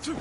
Yo.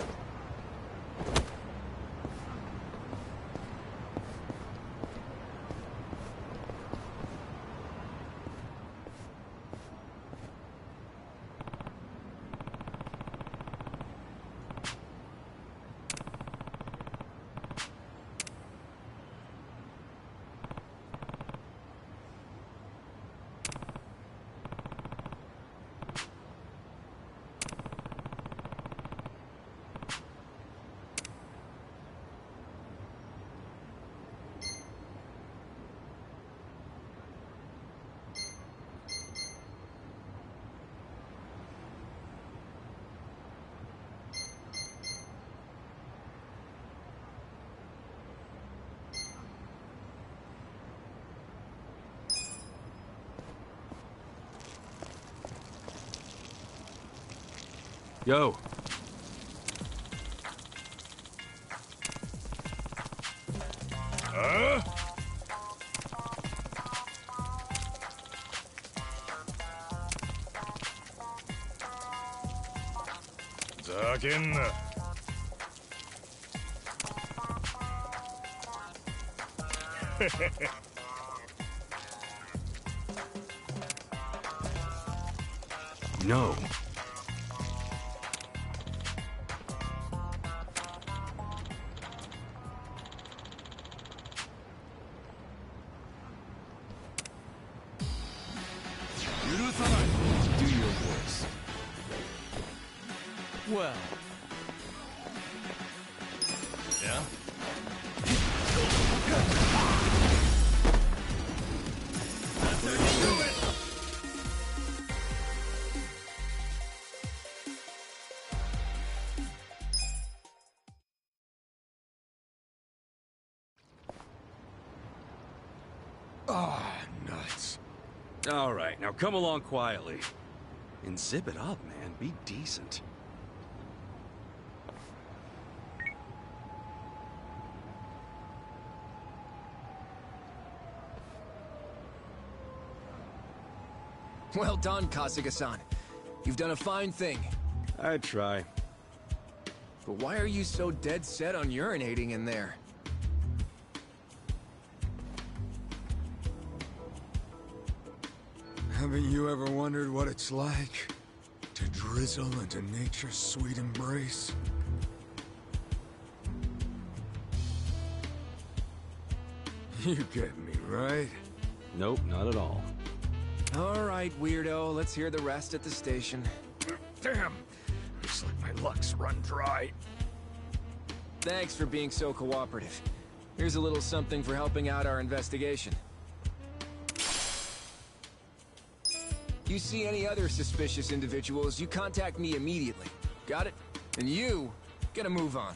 No. Do your voice. Well. Yeah? Ah, nuts. All right, now come along quietly. And zip it up, man. Be decent. Well done, Kasuga-san. You've done a fine thing. I'd try. But why are you so dead set on urinating in there? Haven't you ever wondered what it's like to drizzle into nature's sweet embrace? You get me, right? Nope, not at all. All right, weirdo. Let's hear the rest at the station. Damn! Looks like my luck's run dry. Thanks for being so cooperative. Here's a little something for helping out our investigation. You see any other suspicious individuals, you contact me immediately. Got it? And you, get a move on.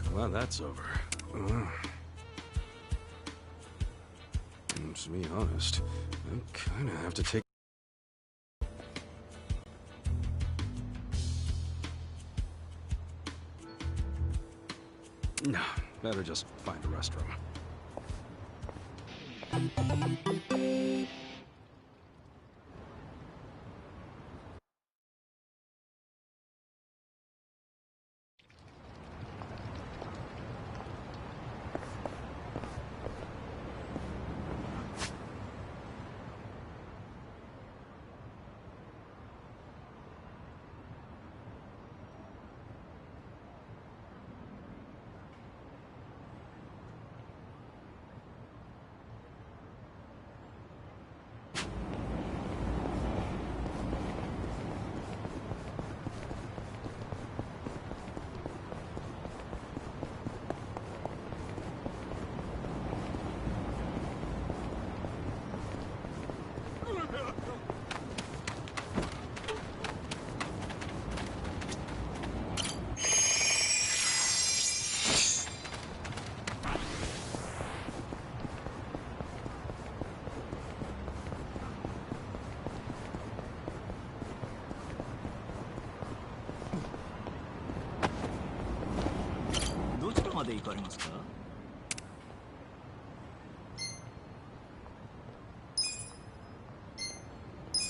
Glad that's over. To be honest, I kinda have to take... No, better just find a restroom.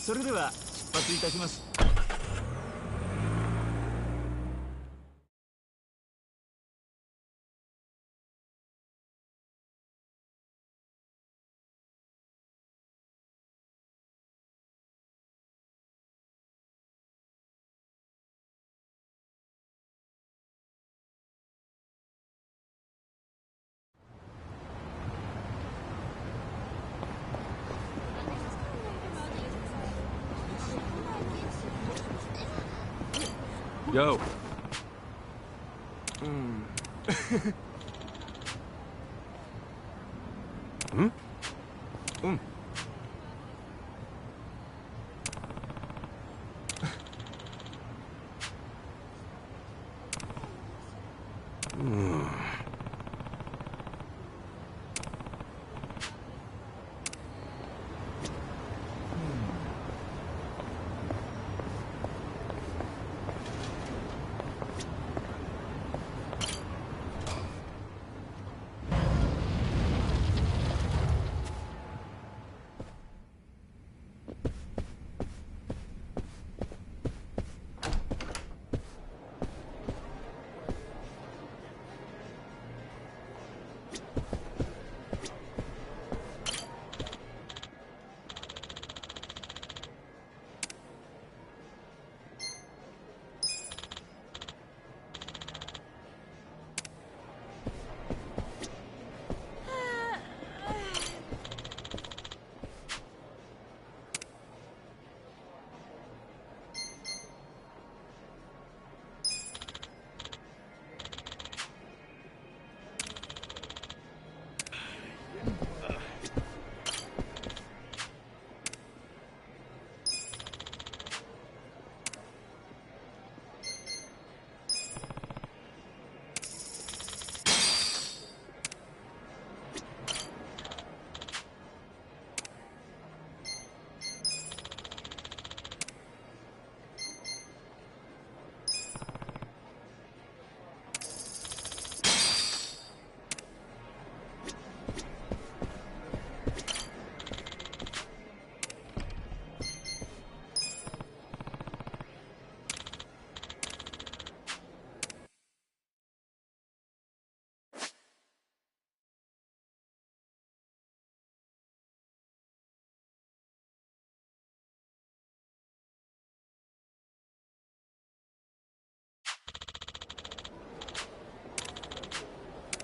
それでは出発いたします。Yo. うん。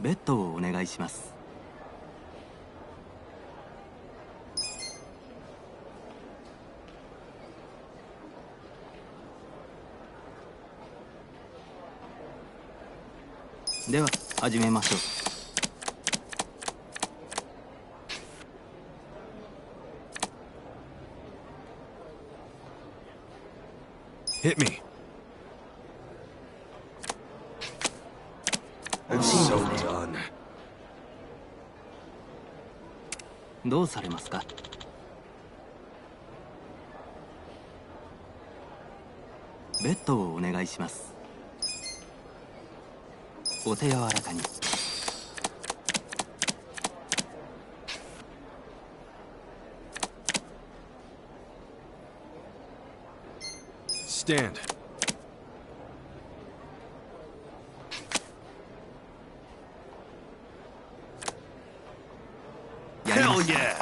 ベッドをお願いします。では始めましょう。Hit me. どうされますか？ベッドをお願いします。お手柔らかに。Stand. Hell yeah!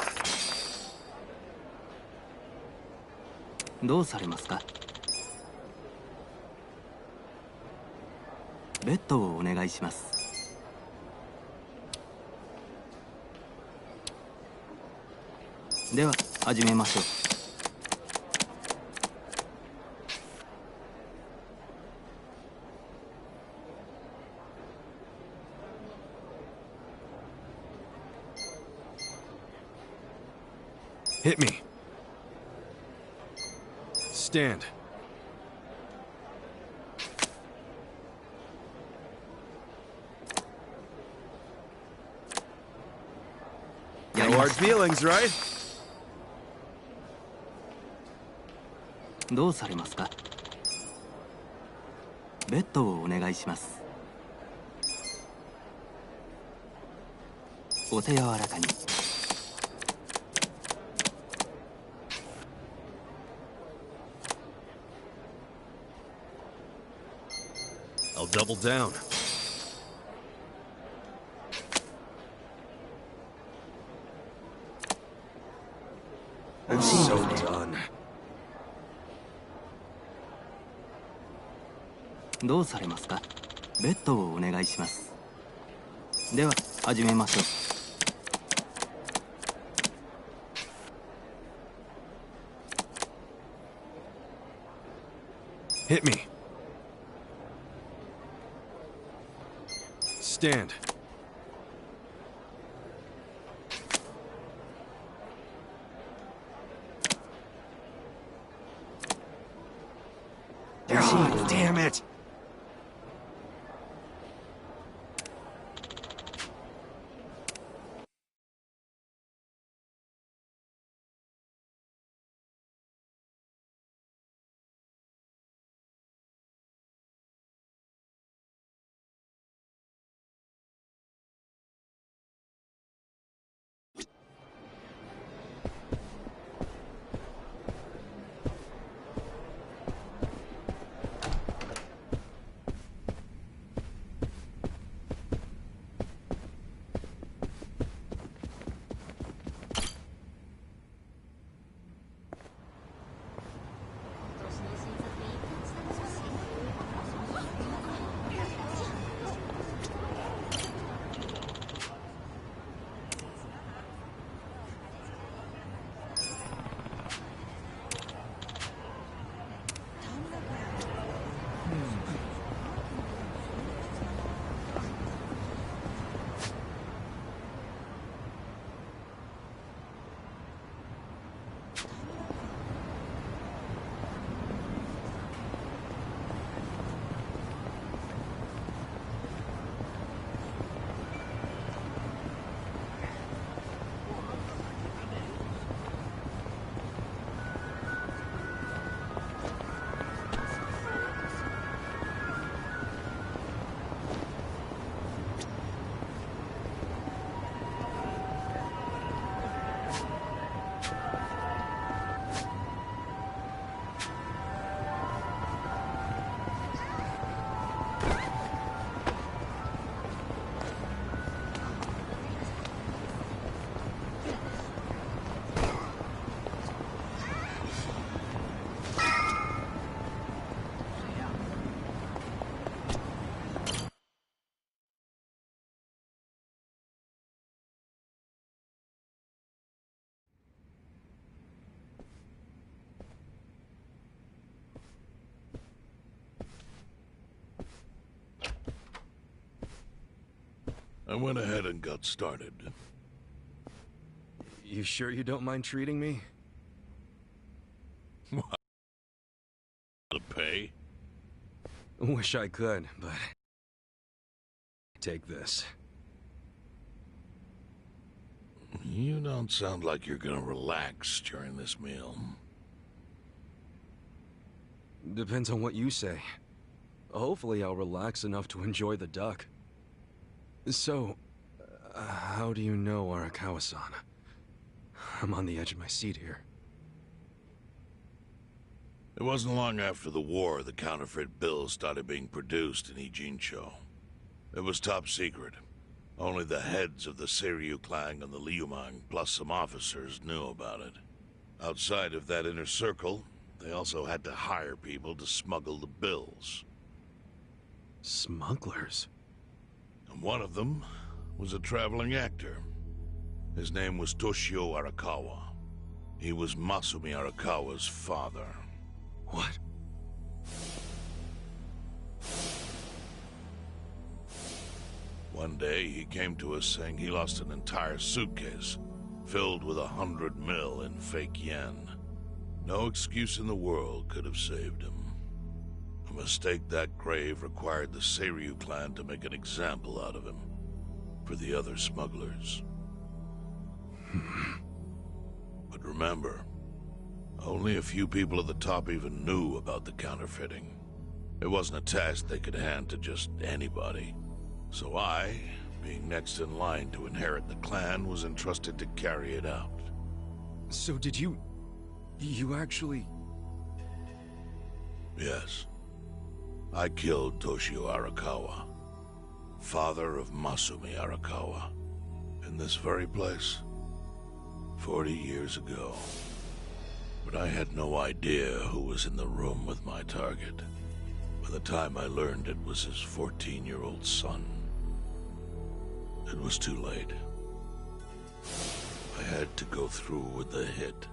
どうされますか？ベッドをお願いします。では始めましょう。Hit me. Stand. No hard feelings, right? どうされますか？ベッドをお願いします。お手柔らかに。double down. I'm so done. どうされますか？ベッドをお願いします。では始めましょう。Hit me. Stand. God damn it! I went ahead and got started. You sure you don't mind treating me? To pay? Wish I could, but... Take this. You don't sound like you're gonna relax during this meal. Depends on what you say. Hopefully I'll relax enough to enjoy the duck. So, how do you know Arakawa-san? I'm on the edge of my seat here. It wasn't long after the war the counterfeit bills started being produced in Ijincho. It was top secret. Only the heads of the Seiryu clan and the Liumang, plus some officers, knew about it. Outside of that inner circle, they also had to hire people to smuggle the bills. Smugglers? And one of them was a traveling actor. His name was Toshio Arakawa. He was Masumi Arakawa's father. What? One day, he came to us saying he lost an entire suitcase, filled with 100 mil in fake yen. No excuse in the world could have saved him. A mistake that grave required the Seiryu clan to make an example out of him, for the other smugglers. But remember, only a few people at the top even knew about the counterfeiting. It wasn't a task they could hand to just anybody. So I, being next in line to inherit the clan, was entrusted to carry it out. So did you... You actually... Yes. I killed Toshio Arakawa, father of Masumi Arakawa, in this very place, 40 years ago. But I had no idea who was in the room with my target. By the time I learned it was his 14-year-old son, it was too late. I had to go through with the hit,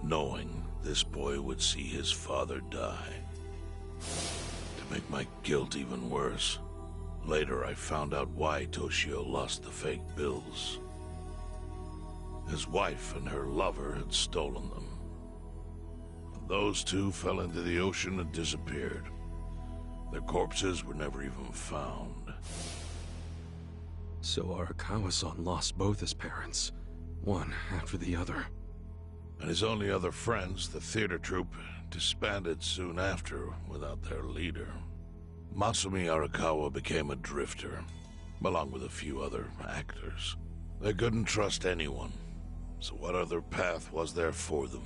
knowing this boy would see his father die. To make my guilt even worse, later I found out why Toshio lost the fake bills. His wife and her lover had stolen them. Those two fell into the ocean and disappeared. Their corpses were never even found. So Arakawa-san lost both his parents, one after the other. And his only other friends, the theater troupe, disbanded soon after without their leader. Masumi Arakawa became a drifter, along with a few other actors. They couldn't trust anyone, so what other path was there for them,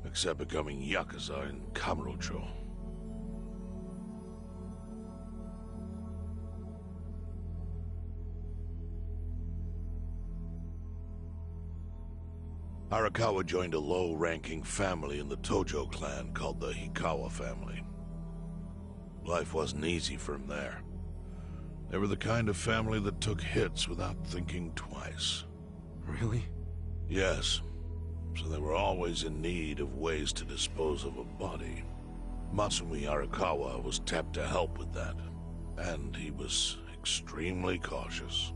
except becoming Yakuza in Kamurocho? Arakawa joined a low-ranking family in the Tojo clan called the Hikawa family. Life wasn't easy for him there. They were the kind of family that took hits without thinking twice. Really? Yes. So they were always in need of ways to dispose of a body. Masumi Arakawa was tapped to help with that, and he was extremely cautious.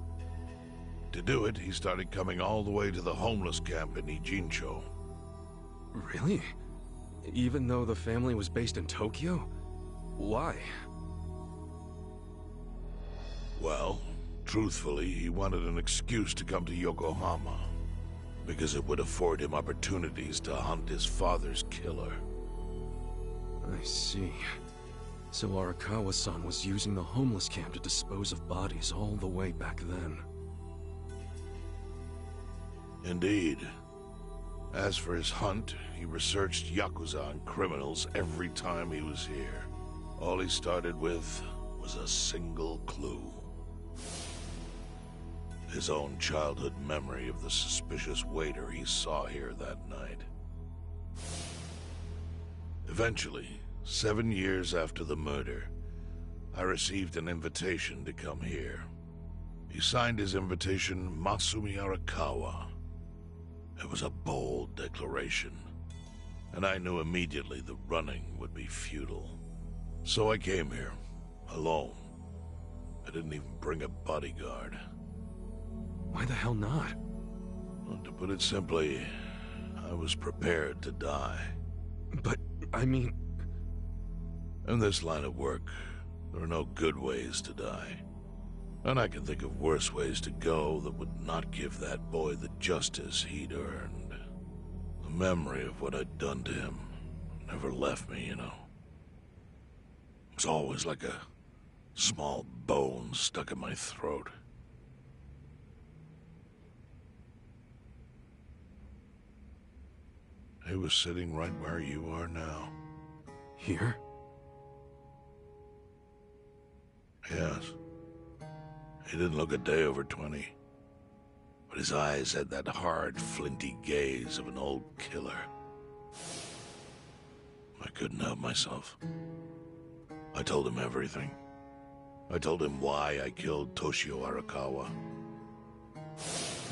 To do it, he started coming all the way to the homeless camp in Ijincho. Really? Even though the family was based in Tokyo? Why? Well, truthfully, he wanted an excuse to come to Yokohama, because it would afford him opportunities to hunt his father's killer. I see. So Arakawa-san was using the homeless camp to dispose of bodies all the way back then. Indeed. As for his hunt, he researched Yakuza and criminals every time he was here. All he started with was a single clue. His own childhood memory of the suspicious waiter he saw here that night. Eventually, 7 years after the murder, I received an invitation to come here. He signed his invitation Masumi Arakawa. It was a bold declaration, and I knew immediately the running would be futile. So I came here, alone. I didn't even bring a bodyguard. Why the hell not? Well, to put it simply, I was prepared to die. But, I mean... In this line of work, there are no good ways to die. And I can think of worse ways to go that would not give that boy the justice he'd earned. The memory of what I'd done to him never left me, you know. It was always like a small bone stuck in my throat. He was sitting right where you are now. Here? Yes. He didn't look a day over 20. But his eyes had that hard, flinty gaze of an old killer. I couldn't help myself. I told him everything. I told him why I killed Toshio Arakawa.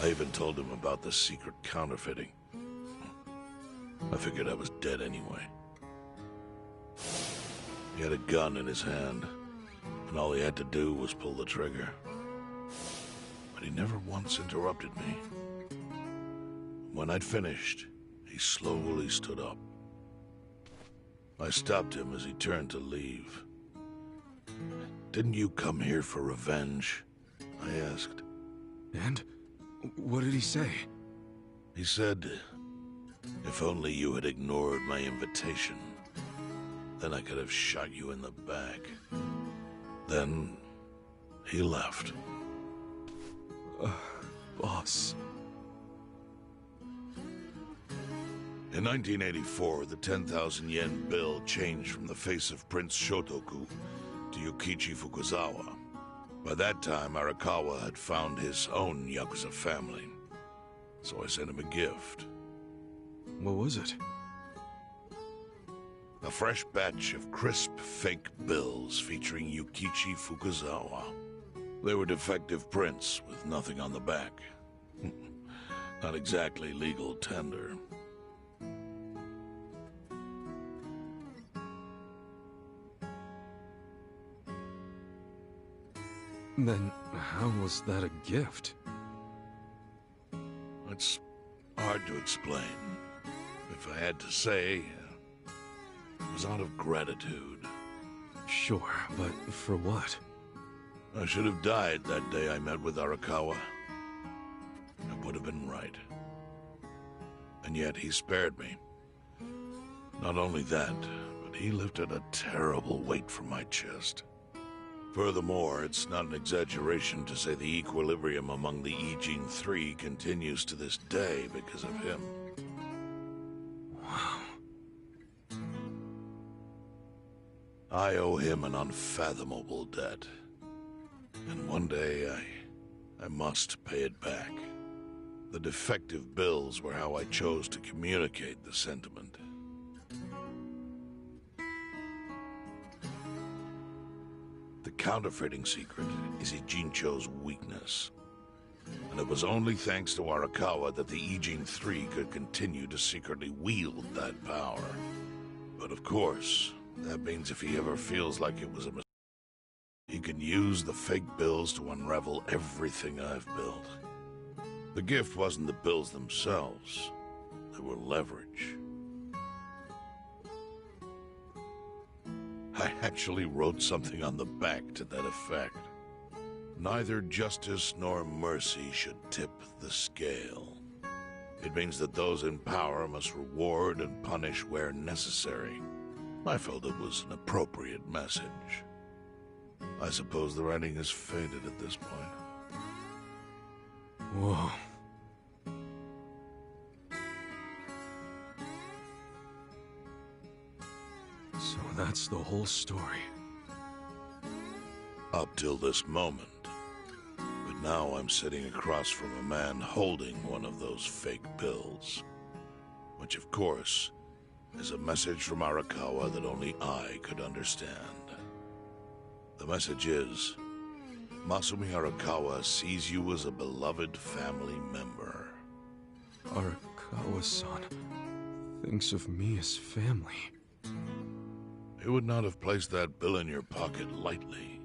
I even told him about the secret counterfeiting. I figured I was dead anyway. He had a gun in his hand, and all he had to do was pull the trigger. But he never once interrupted me. When I'd finished, he slowly stood up. I stopped him as he turned to leave. "Didn't you come here for revenge?" I asked. And? What did he say? He said, "If only you had ignored my invitation, then I could have shot you in the back." Then he left. Boss. In 1984, the 10,000 yen bill changed from the face of Prince Shotoku to Yukichi Fukuzawa. By that time, Arakawa had found his own Yakuza family. So I sent him a gift. What was it? A fresh batch of crisp fake bills featuring Yukichi Fukuzawa. They were defective prints with nothing on the back. Not exactly legal tender. Then how was that a gift? It's hard to explain. If I had to say, it was out of gratitude. Sure, but for what? I should have died that day I met with Arakawa. It would have been right. And yet he spared me. Not only that, but he lifted a terrible weight from my chest. Furthermore, it's not an exaggeration to say the equilibrium among the E-Gene 3 continues to this day because of him. Wow. I owe him an unfathomable debt. And one day, I must pay it back. The defective bills were how I chose to communicate the sentiment. The counterfeiting secret is Ijincho's weakness. And it was only thanks to Arakawa that the E-Gene 3 could continue to secretly wield that power. But of course, that means if he ever feels like it was a mistake, he can use the fake bills to unravel everything I've built. The gift wasn't the bills themselves. They were leverage. I actually wrote something on the back to that effect. Neither justice nor mercy should tip the scale. It means that those in power must reward and punish where necessary. I felt it was an appropriate message. I suppose the writing is faded at this point. Whoa. So that's the whole story. Up till this moment. But now I'm sitting across from a man holding one of those fake bills. Which, of course, is a message from Arakawa that only I could understand. The message is, Masumi Arakawa sees you as a beloved family member. Arakawa-san thinks of me as family. He would not have placed that bill in your pocket lightly.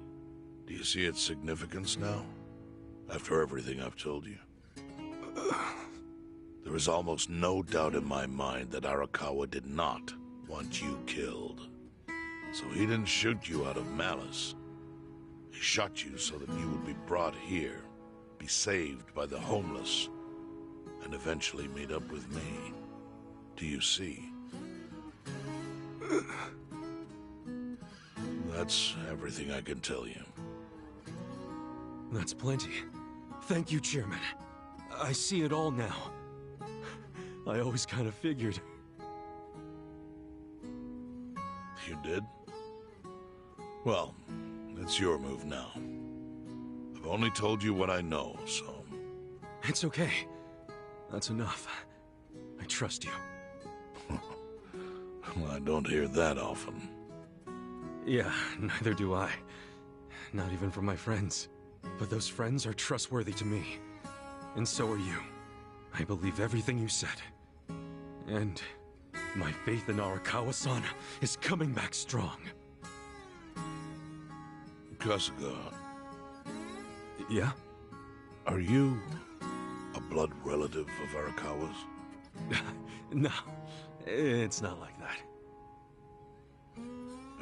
Do you see its significance now? After everything I've told you? There is almost no doubt in my mind that Arakawa did not want you killed. So he didn't shoot you out of malice. He shot you so that you would be brought here, be saved by the homeless, and eventually meet up with me. Do you see? That's everything I can tell you. That's plenty. Thank you, Chairman. I see it all now. I always kind of figured. You did? Well, it's your move now. I've only told you what I know, so... It's okay. That's enough. I trust you. Well, I don't hear that often. Yeah, neither do I. Not even from my friends. But those friends are trustworthy to me. And so are you. I believe everything you said. And my faith in Arakawa-san is coming back strong. Kasuga, Yeah? are you a blood relative of Arakawa's? No, it's not like that.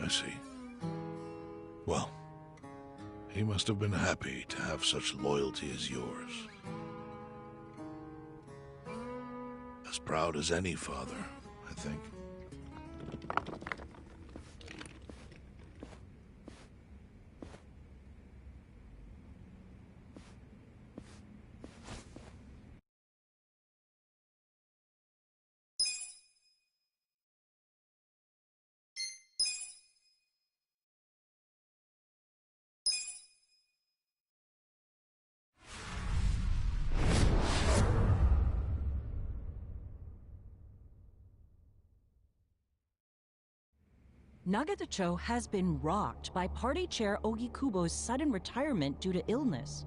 I see. Well, he must have been happy to have such loyalty as yours. As proud as any father, I think. Nagatacho has been rocked by party chair Ogikubo's sudden retirement due to illness.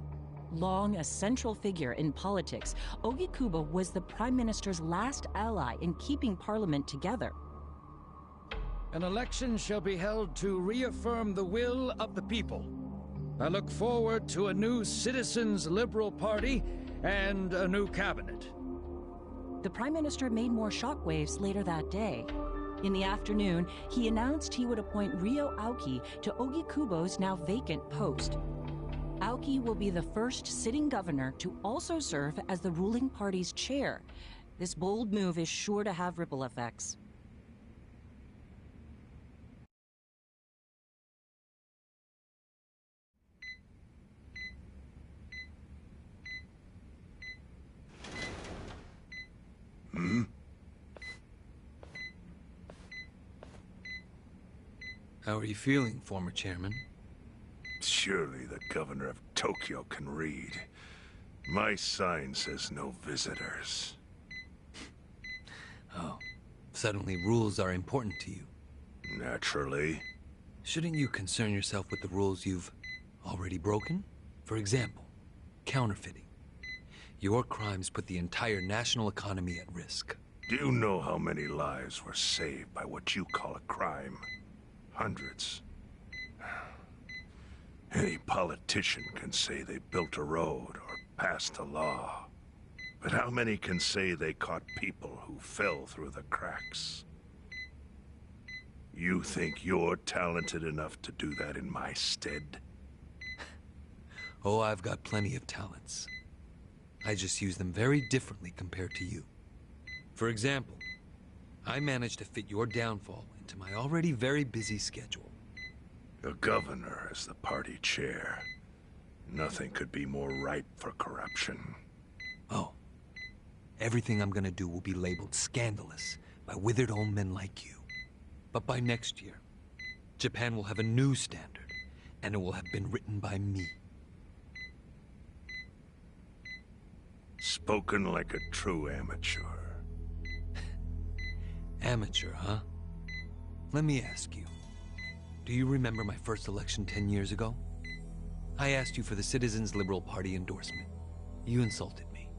Long a central figure in politics, Ogikubo was the Prime Minister's last ally in keeping Parliament together. An election shall be held to reaffirm the will of the people. I look forward to a new Citizens' Liberal Party and a new cabinet. The Prime Minister made more shockwaves later that day. In the afternoon, he announced he would appoint Ryo Aoki to Ogikubo's now vacant post. Aoki will be the first sitting governor to also serve as the ruling party's chair. This bold move is sure to have ripple effects. How are you feeling, former chairman? Surely the governor of Tokyo can read. My sign says no visitors. Oh, suddenly rules are important to you. Naturally. Shouldn't you concern yourself with the rules you've already broken? For example, counterfeiting. Your crimes put the entire national economy at risk. Do you know how many lives were saved by what you call a crime? Hundreds. Any politician can say they built a road or passed a law. But how many can say they caught people who fell through the cracks? You think you're talented enough to do that in my stead? Oh, I've got plenty of talents. I just use them very differently compared to you. For example, I managed to fit your downfall into my already very busy schedule. A governor as the party chair. Nothing could be more ripe for corruption. Oh, everything I'm gonna do will be labeled scandalous by withered old men like you. But by next year, Japan will have a new standard, and it will have been written by me. Spoken like a true amateur. Amateur, huh? Let me ask you. Do you remember my first election 10 years ago? I asked you for the Citizens' Liberal Party endorsement. You insulted me.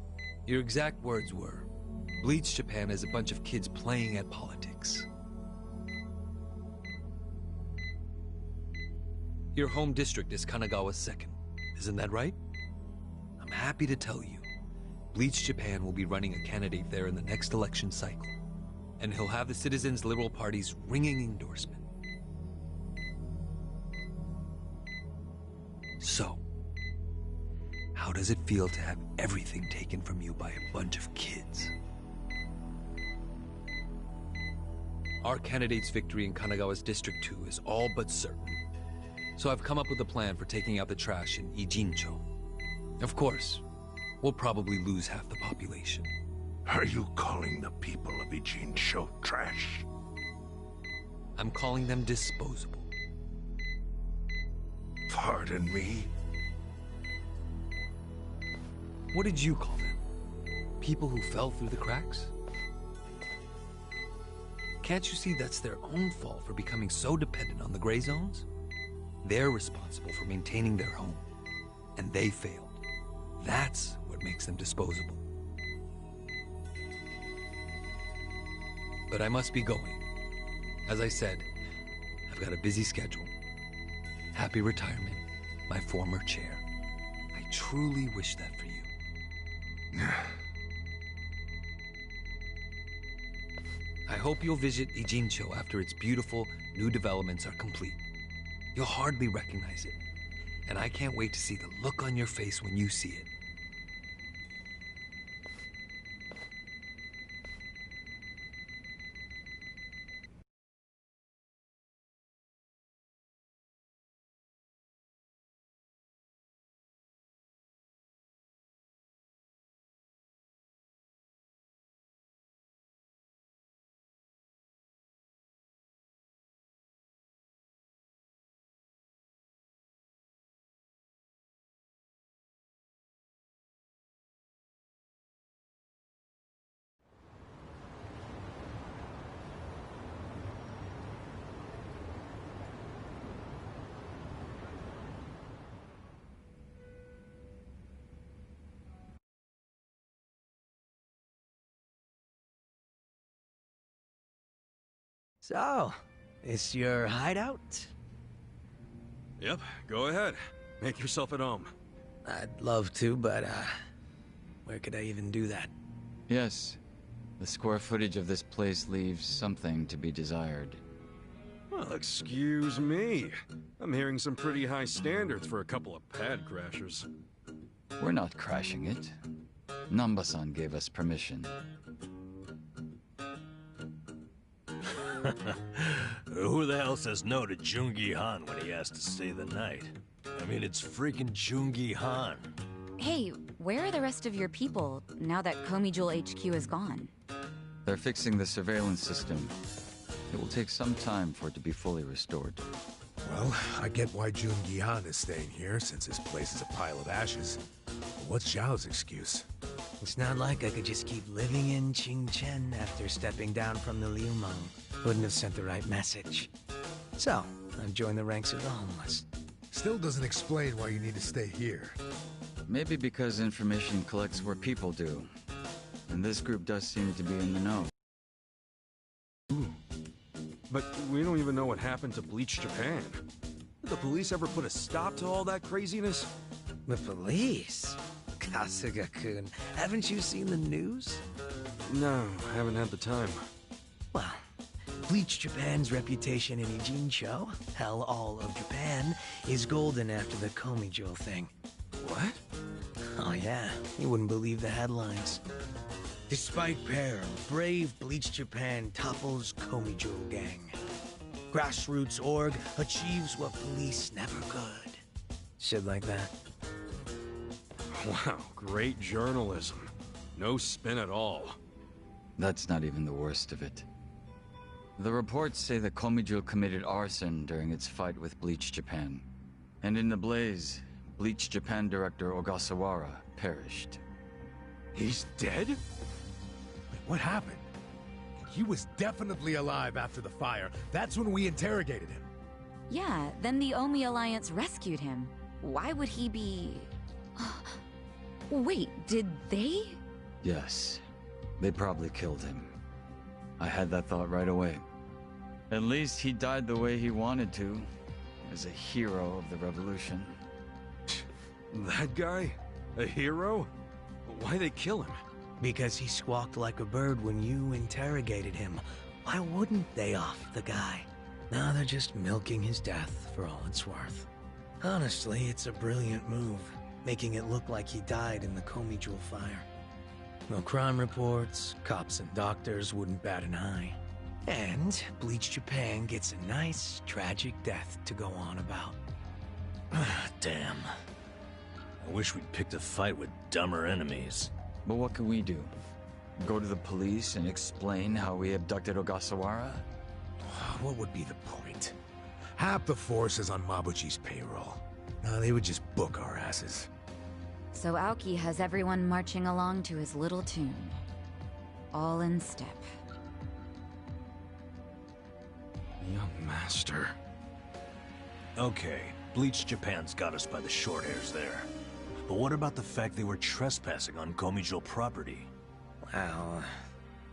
Your exact words were, "Bleach Japan is a bunch of kids playing at politics." Your home district is Kanagawa's second. Isn't that right? I'm happy to tell you, Bleach Japan will be running a candidate there in the next election cycle. And he'll have the Citizens' Liberal Party's ringing endorsement. So, how does it feel to have everything taken from you by a bunch of kids? Our candidate's victory in Kanagawa's District 2 is all but certain. So I've come up with a plan for taking out the trash in Ijincho. Of course, we'll probably lose half the population. Are you calling the people of Ijincho trash? I'm calling them disposable. Pardon me? What did you call them? People who fell through the cracks? Can't you see that's their own fault for becoming so dependent on the gray zones? They're responsible for maintaining their home, and they failed. That's what makes them disposable. But I must be going. As I said, I've got a busy schedule. Happy retirement, my former chair. I truly wish that for you. I hope you'll visit Ijincho after its beautiful new developments are complete. You'll hardly recognize it, and I can't wait to see the look on your face when you see it. So, this your hideout? Yep, go ahead. Make yourself at home. I'd love to, but, where could I even do that? Yes. The square footage of this place leaves something to be desired. Well, excuse me. I'm hearing some pretty high standards for a couple of pad crashers. We're not crashing it. Namba-san gave us permission. Who the hell says no to Jungi Han when he has to stay the night? I mean, it's freaking Jungi Han. Hey, where are the rest of your people now that Komijul HQ is gone? They're fixing the surveillance system. It will take some time for it to be fully restored. Well, I get why Jungi Han is staying here, since his place is a pile of ashes. But what's Zhao's excuse? It's not like I could just keep living in Qingchen after stepping down from the Liumang. Wouldn't have sent the right message. So, I've joined the ranks of the homeless. Still doesn't explain why you need to stay here. Maybe because information collects where people do. And this group does seem to be in the know. But we don't even know what happened to Bleach Japan. Did the police ever put a stop to all that craziness? The police? Kasuga-kun, haven't you seen the news? No, I haven't had the time. Well, Bleach Japan's reputation in Ijincho, hell all of Japan, is golden after the Komijul thing. What? Oh yeah, you wouldn't believe the headlines. Despite peril, brave Bleach Japan topples Komijul gang. Grassroots org achieves what police never could. Shit like that. Wow, great journalism. No spin at all. That's not even the worst of it. The reports say that Komijul committed arson during its fight with Bleach Japan. And in the blaze, Bleach Japan director Ogasawara perished. He's dead? Wait, what happened? He was definitely alive after the fire. That's when we interrogated him. Yeah, then the Omi Alliance rescued him. Why would he be... Wait, did they? Yes. They probably killed him. I had that thought right away. At least he died the way he wanted to, as a hero of the revolution. That guy? A hero? Why'd they kill him? Because he squawked like a bird when you interrogated him. Why wouldn't they off the guy? Now they're just milking his death for all it's worth. Honestly, it's a brilliant move, making it look like he died in the Komijul fire. No crime reports, cops and doctors wouldn't bat an eye. And Bleach Japan gets a nice, tragic death to go on about. Damn. I wish we'd picked a fight with dumber enemies. But what can we do? Go to the police and explain how we abducted Ogasawara? What would be the point? Half the force is on Mabuchi's payroll. They would just book our asses. So Aoki has everyone marching along to his little tune. All in step. Young master. Okay, Bleach Japan's got us by the short hairs there. But what about the fact they were trespassing on Komijul property? Well,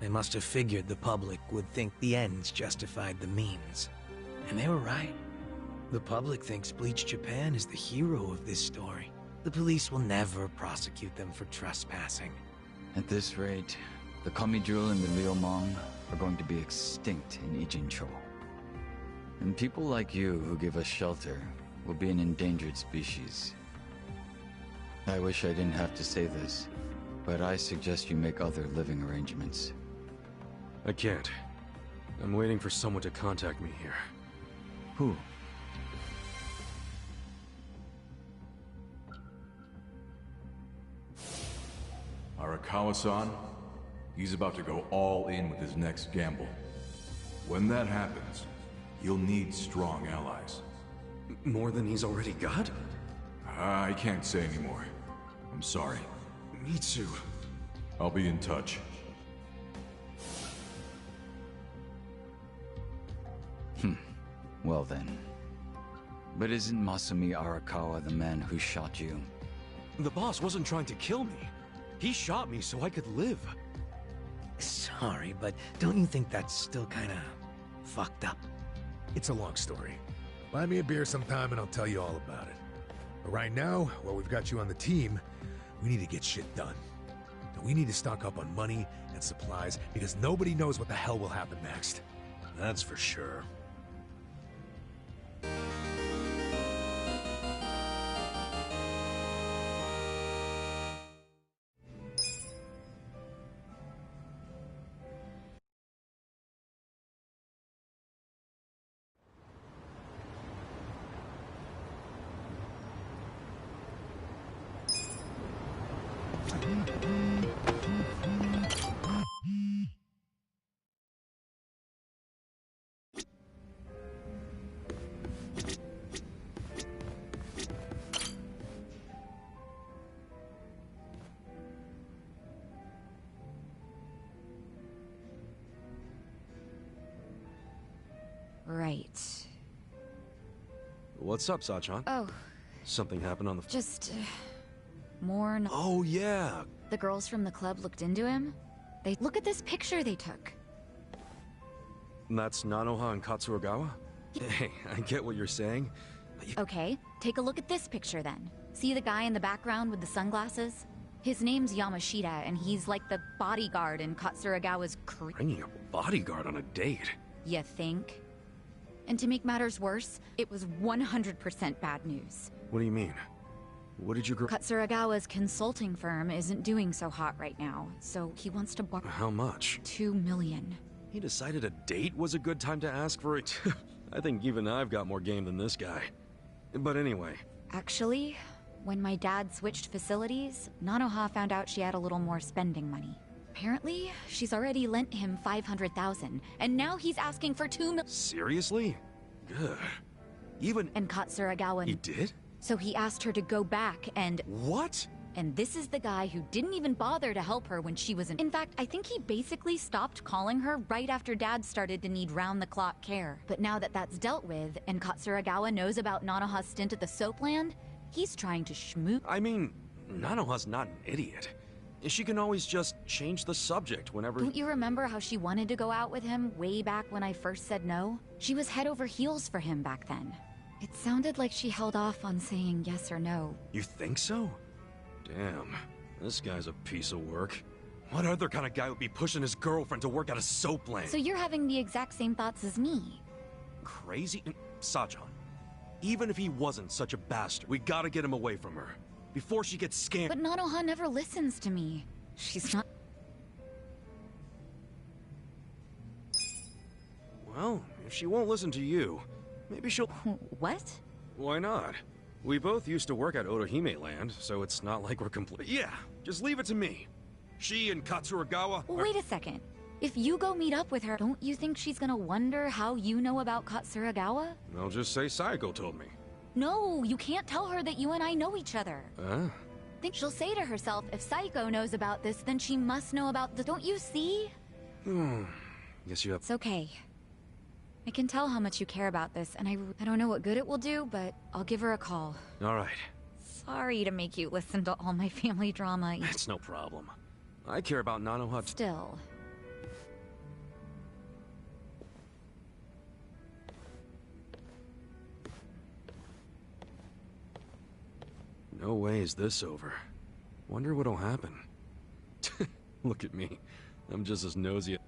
they must have figured the public would think the ends justified the means. And they were right. The public thinks Bleach Japan is the hero of this story. The police will never prosecute them for trespassing. At this rate, the Komijul and the Liumang are going to be extinct in Ijincho. And people like you who give us shelter will be an endangered species. I wish I didn't have to say this, but I suggest you make other living arrangements. I can't. I'm waiting for someone to contact me here. Who? Arakawa-san, he's about to go all in with his next gamble. When that happens, you'll need strong allies. More than he's already got? I can't say anymore. I'm sorry. Me too. I'll be in touch. Well then. But isn't Masumi Arakawa the man who shot you? The boss wasn't trying to kill me. He shot me so I could live. Sorry, but don't you think that's still kinda fucked up. It's a long story. Buy me a beer sometime and I'll tell you all about it. But right now, while we've got you on the team, we need to get shit done. And we need to stock up on money and supplies because nobody knows what the hell will happen next. That's for sure. Right. What's up, Sachan? Oh. Something happened on the... Just... more... Oh, yeah. The girls from the club looked into him. They... Look at this picture they took. That's Nanoha and Katsuragawa? Hey, I get what you're saying. But you... Okay, take a look at this picture then. See the guy in the background with the sunglasses? His name's Yamashita, and he's like the bodyguard in Katsuragawa's Bringing a bodyguard on a date? You think? And to make matters worse, it was 100% bad news. What do you mean? What did you... Katsuragawa's consulting firm isn't doing so hot right now, so he wants to borrow... How much? 2 million. He decided a date was a good time to ask for it? I think even I've got more game than this guy. But anyway... Actually, when my dad switched facilities, Nanoha found out she had a little more spending money. Apparently, she's already lent him 500,000, and now he's asking for 2 million. Seriously? Good. Even... And Katsuragawa... He did? So he asked her to go back and... What? And this is the guy who didn't even bother to help her when she was in... In fact, I think he basically stopped calling her right after Dad started to need round-the-clock care. But now that that's dealt with, and Katsuragawa knows about Nanoha's stint at the Soapland, he's trying to schmoo... I mean, Nanoha's not an idiot. She can always just change the subject whenever... Don't you remember how she wanted to go out with him way back when I first said no? She was head over heels for him back then. It sounded like she held off on saying yes or no. You think so? Damn, this guy's a piece of work. What other kind of guy would be pushing his girlfriend to work at a Soapland? So you're having the exact same thoughts as me. Crazy? Sachan, even if he wasn't such a bastard, we gotta get him away from her. Before she gets scammed. But Nanoha never listens to me. She's not... Well, if she won't listen to you, maybe she'll... What? Why not? We both used to work at Otohime Land, so it's not like we're complete. Yeah, just leave it to me. She and Katsuragawa Well, wait a second. If you go meet up with her, don't you think she's gonna wonder how you know about Katsuragawa? I'll just say Saiko told me. No, you can't tell her that you and I know each other. Huh? Think she'll say to herself, if Saiko knows about this, then she must know about the... Don't you see? Guess you have... It's okay. I can tell how much you care about this, and I don't know what good it will do, but I'll give her a call. All right. Sorry to make you listen to all my family drama. It's no problem. I care about Nanoha... Still. No way is this over. Wonder what'll happen. Look at me. I'm just as nosy.